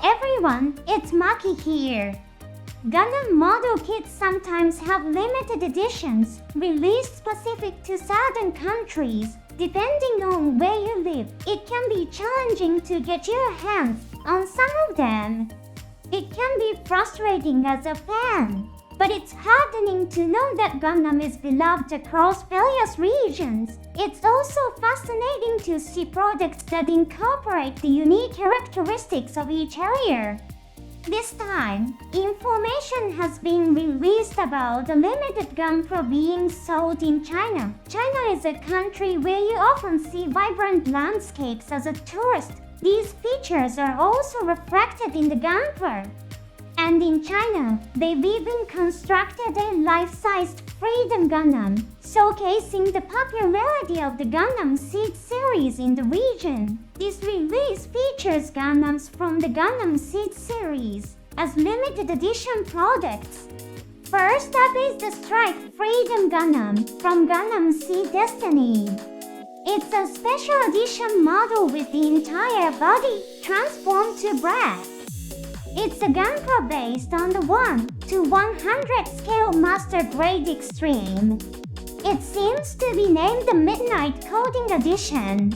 everyone, it's Maki here. Gundam model kits sometimes have limited editions, released specific to certain countries. Depending on where you live, it can be challenging to get your hands on some of them. It can be frustrating as a fan, but it's heartening to know that Gundam is beloved across various regions. It's also fascinating to see products that incorporate the unique characteristics of each area. This time, information has been released about the limited Gunpla being sold in China. China is a country where you often see vibrant landscapes as a tourist. These features are also reflected in the Gunpla. And in China, they've even constructed a life-sized Freedom Gundam, showcasing the popularity of the Gundam Seed series in the region. This release features Gundams from the Gundam Seed series as limited edition products. First up is the Strike Freedom Gundam from Gundam Seed Destiny. It's a special edition model with the entire body transformed to brass. It's a Gunpla based on the 1:100 scale Master Grade Extreme. It seems to be named the Midnight Coding Edition.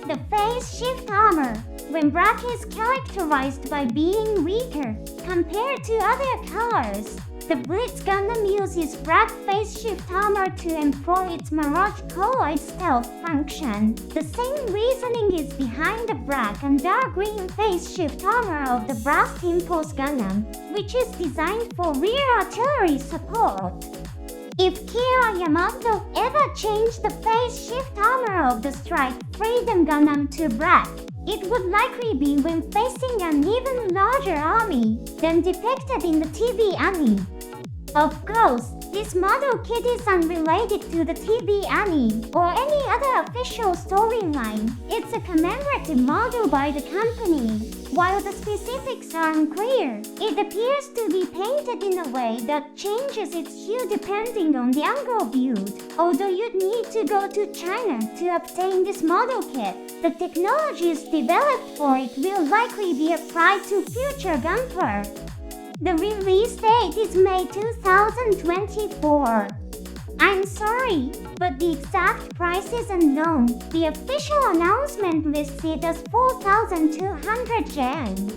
The phase shift armor, when black, is characterized by being weaker compared to other colors. The Blitz Gundam uses black phase shift armor to employ its Mirage colloid stealth function. The same reasoning is behind the black and dark green phase shift armor of the Blast Impulse Gundam, which is designed for rear artillery support. If Kira Yamato ever changed the phase shift armor of the Strike Freedom Gundam to black, it would likely be when facing an even larger army than depicted in the TV anime. Of course, this model kit is unrelated to the TV anime or any other official storyline. It's a commemorative model by the company. While the specifics are unclear, it appears to be painted in a way that changes its hue depending on the angle viewed. Although you'd need to go to China to obtain this model kit, the technologies developed for it will likely be applied to future Gunpla. The release date is May 2024. I'm sorry, but the exact price is unknown. The official announcement lists it as 4,200 yen.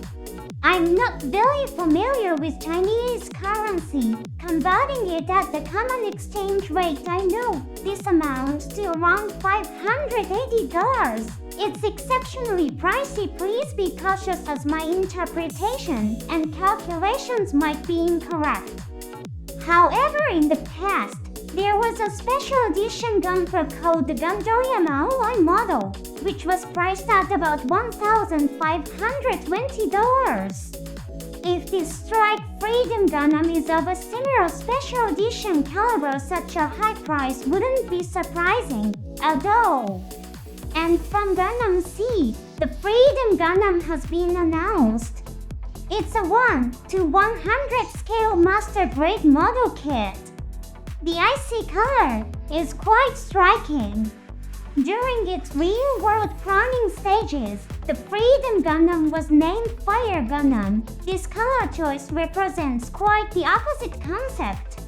I'm not very familiar with Chinese currency. Converting it at the common exchange rate, I know this amounts to around $580. It's exceptionally pricey. Please be cautious as my interpretation and calculations might be incorrect. However, in the past, there was a special edition Gunpla called the Gundoriama Alloy model, which was priced at about $1,520. If this Strike Freedom Gundam is of a similar special edition caliber, such a high price wouldn't be surprising at all. And from Gundam Seed, the Freedom Gundam has been announced. It's a 1:100 scale Master Grade model kit. The icy color is quite striking. During its real-world planning stages, the Freedom Gundam was named Fire Gundam. This color choice represents quite the opposite concept.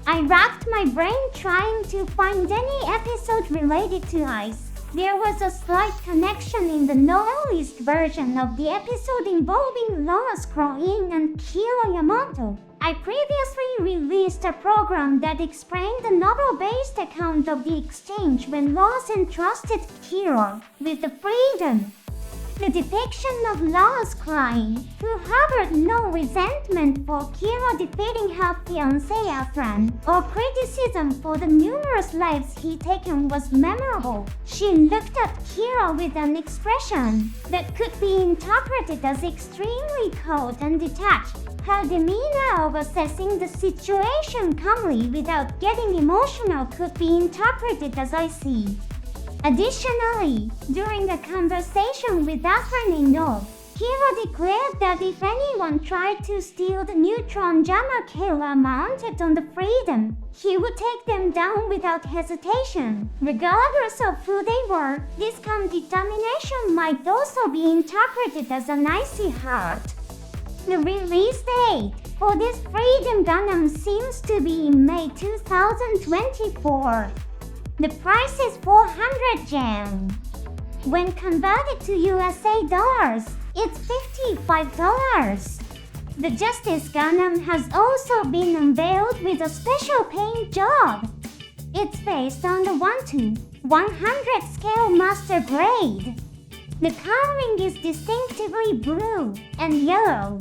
I racked my brain trying to find any episode related to ice. There was a slight connection in the novelist version of the episode involving Lois Croin and Kira Yamato. I previously released a program that explained the novel-based account of the exchange when Lois entrusted Kira with the freedom. The depiction of Lois Klein, who harbored no resentment for Kira defeating her fiancé Athran, or criticism for the numerous lives he'd taken, was memorable. She looked at Kira with an expression that could be interpreted as extremely cold and detached. Her demeanor of assessing the situation calmly without getting emotional could be interpreted as icy. Additionally, during a conversation with Athran Ino, Kira declared that if anyone tried to steal the neutron jammer killer mounted on the Freedom, he would take them down without hesitation. Regardless of who they were, this calm determination might also be interpreted as an icy heart. The release date for this Freedom Gundam seems to be in May 2024. The price is 400 yen. When converted to USA dollars, it's $55. The Justice Gundam has also been unveiled with a special paint job. It's based on the 1:100 scale master grade. The coloring is distinctively blue and yellow.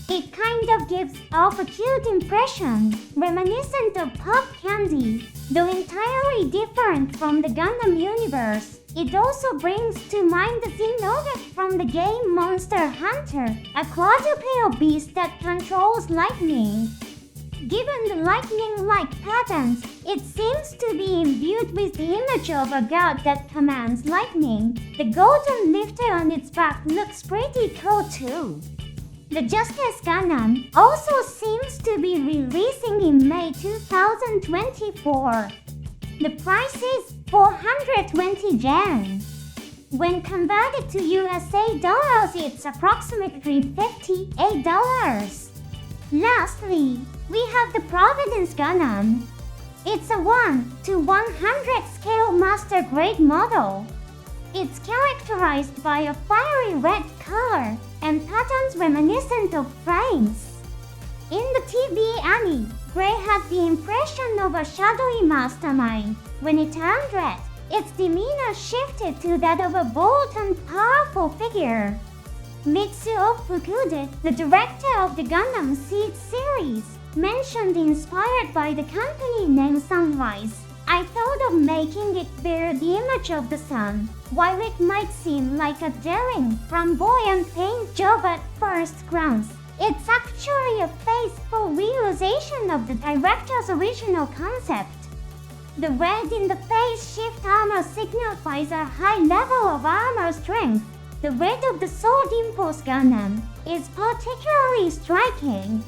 It kind of gives off a cute impression, reminiscent of pop candy, though entirely different from the Gundam universe. It also brings to mind the Xenoverse from the game Monster Hunter, a quadrupedal beast that controls lightning. Given the lightning-like patterns, it seems to be imbued with the image of a god that commands lightning. The golden lifter on its back looks pretty cool too. The Justice Gundam also seems to be releasing in May 2024. The price is 420 yen. When converted to USA dollars, it's approximately $58. Lastly, we have the Providence Gundam. It's a 1:100 scale master grade model. It's characterized by a fiery red color and patterns reminiscent of flames. In the TV anime, Gray had the impression of a shadowy mastermind. When it turned red, its demeanor shifted to that of a bold and powerful figure. Mitsuo Fukuda, the director of the Gundam Seed series, mentioned inspired by the company name Sunrise. I thought of making it bear the image of the sun. While it might seem like a daring, flamboyant paint job at first glance, it's actually a faithful realization of the director's original concept. The red in the phase shift armor signifies a high level of armor strength. The red of the Sword Impulse Gundam is particularly striking.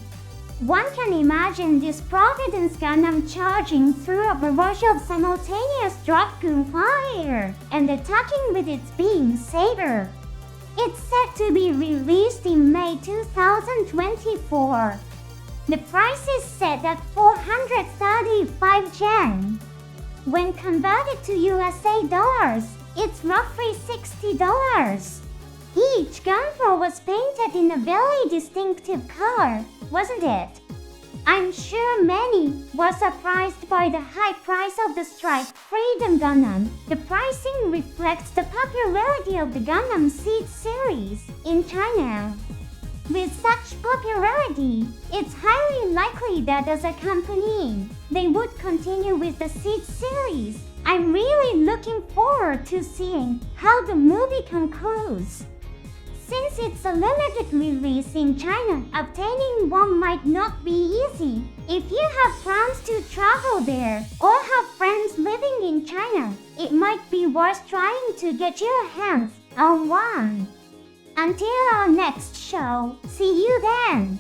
One can imagine this Providence Gundam charging through a barrage of simultaneous dragon fire and attacking with its beam saber. It's set to be released in May 2024. The price is set at 435 yen. When converted to USA dollars, it's roughly $60. Each Gunpla was painted in a very distinctive color, wasn't it? I'm sure many were surprised by the high price of the striped Freedom Gundam. The pricing reflects the popularity of the Gundam Seed series in China. With such popularity, it's highly likely that as a company, they would continue with the Seed series. I'm really looking forward to seeing how the movie concludes. Since it's a limited release in China, obtaining one might not be easy. If you have plans to travel there or have friends living in China, it might be worth trying to get your hands on one. Until our next show, see you then!